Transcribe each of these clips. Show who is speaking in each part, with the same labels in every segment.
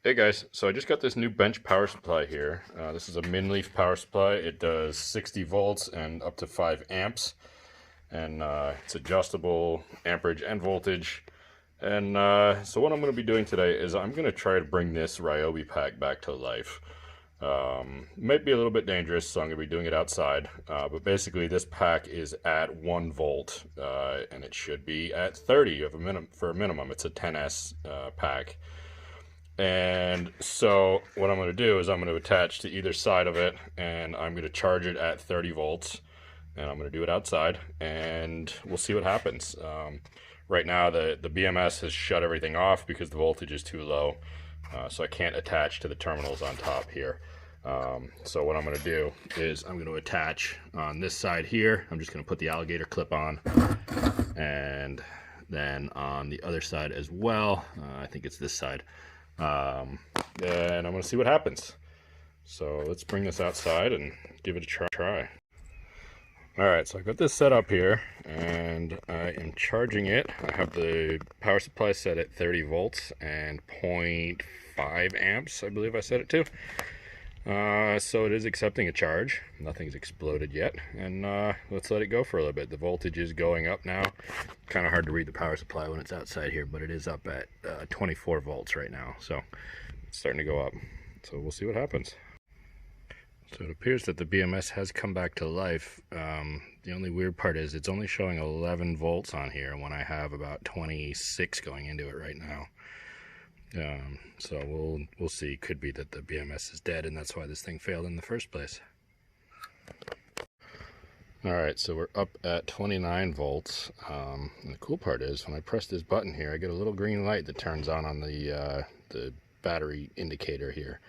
Speaker 1: Hey guys, so I just got this new bench power supply here. This is a Minleaf power supply. It does 60 volts and up to 5 amps. And it's adjustable amperage and voltage. And so what I'm going to be doing today is I'm going to try to bring this Ryobi pack back to life. Might be a little bit dangerous, so I'm going to be doing it outside. But basically this pack is at 1 volt, and it should be at 30 for a minimum. It's a 10S pack. And so what I'm going to do is I'm going to attach to either side of it, and I'm going to charge it at 30 volts, and I'm going to do it outside, and we'll see what happens. Right now the BMS has shut everything off because the voltage is too low, so I can't attach to the terminals on top here. So what I'm going to do is I'm going to attach on this side here. I'm just going to put the alligator clip on, and then on the other side as well, I think it's this side. And I'm going to see what happens. So let's bring this outside and give it a try. Alright, so I've got this set up here, and I am charging it. I have the power supply set at 30 volts and 0.5 amps, I believe I set it to. So it is accepting a charge. Nothing's exploded yet, and let's let it go for a little bit. The voltage is going up now. Kind of hard to read the power supply when it's outside here, but it is up at 24 volts right now, so it's starting to go up. So we'll see what happens. So it appears that the BMS has come back to life. The only weird part is it's only showing 11 volts on here when I have about 26 going into it right now. So we'll see. Could be that the BMS is dead and that's why this thing failed in the first place. Alright, so we're up at 29 volts. And the cool part is when I press this button here, I get a little green light that turns on the battery indicator here.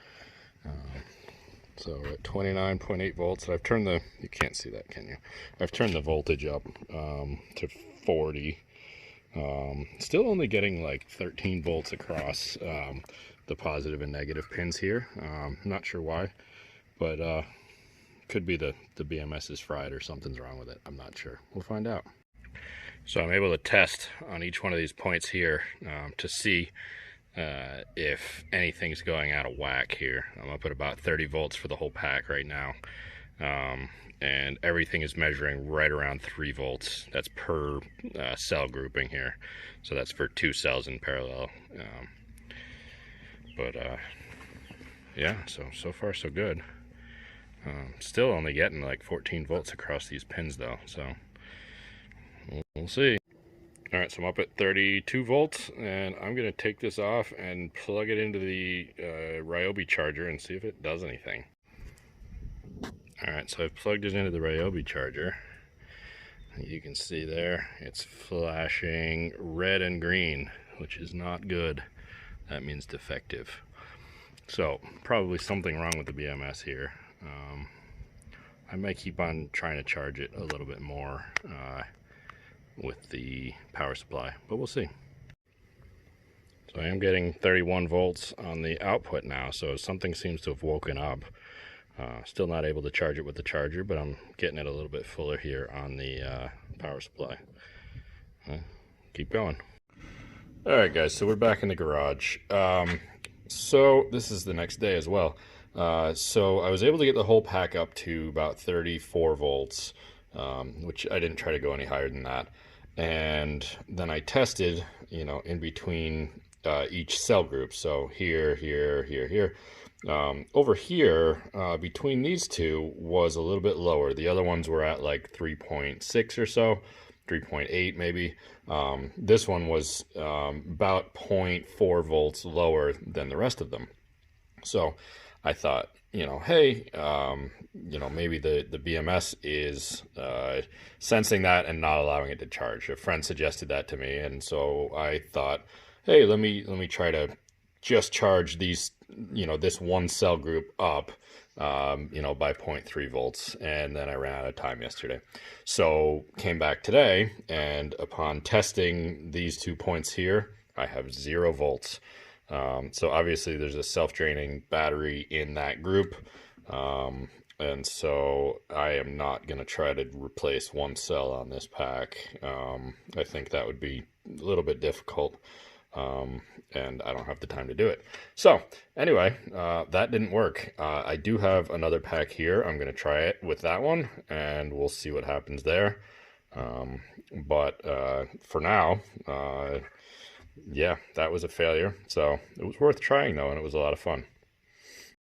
Speaker 1: So we're at 29.8 volts. I've turned you can't see that, can you? I've turned the voltage up to 40. Still only getting like 13 volts across the positive and negative pins here. Not sure why, but could be the BMS is fried or something's wrong with it. I'm not sure. We'll find out. So I'm able to test on each one of these points here to see if anything's going out of whack here. I'm up at about 30 volts for the whole pack right now. And everything is measuring right around 3 volts. That's per cell grouping here. So that's for 2 cells in parallel. Yeah, so far so good. Still only getting like 14 volts across these pins though, so we'll see. Alright, so I'm up at 32 volts, and I'm going to take this off and plug it into the Ryobi charger and see if it does anything. Alright, so I've plugged it into the Ryobi charger. You can see there, it's flashing red and green, which is not good. That means defective. So, probably something wrong with the BMS here. I might keep on trying to charge it a little bit more with the power supply, but we'll see. So I am getting 31 volts on the output now, so something seems to have woken up. Still not able to charge it with the charger, but I'm getting it a little bit fuller here on the power supply. Keep going. Alright guys, so we're back in the garage. So this is the next day as well. So I was able to get the whole pack up to about 34 volts, which I didn't try to go any higher than that. And then I tested, in between each cell group. So here, here, here, here. Over here, between these two was a little bit lower. The other ones were at like 3.6 or so, 3.8 maybe. This one was about 0.4 volts lower than the rest of them. So I thought, hey, maybe the BMS is sensing that and not allowing it to charge. A friend suggested that to me, and so I thought, hey, let me try to just charge these, this one cell group up, by 0.3 volts, and then I ran out of time yesterday. So came back today, and upon testing these 2 points here, I have 0 volts. So obviously there's a self-draining battery in that group, and so I am not going to try to replace one cell on this pack. I think that would be a little bit difficult. and I don't have the time to do it. So anyway, that didn't work. I do have another pack here. I'm going to try it with that one, and we'll see what happens there. But for now, yeah, that was a failure. So it was worth trying though, and it was a lot of fun.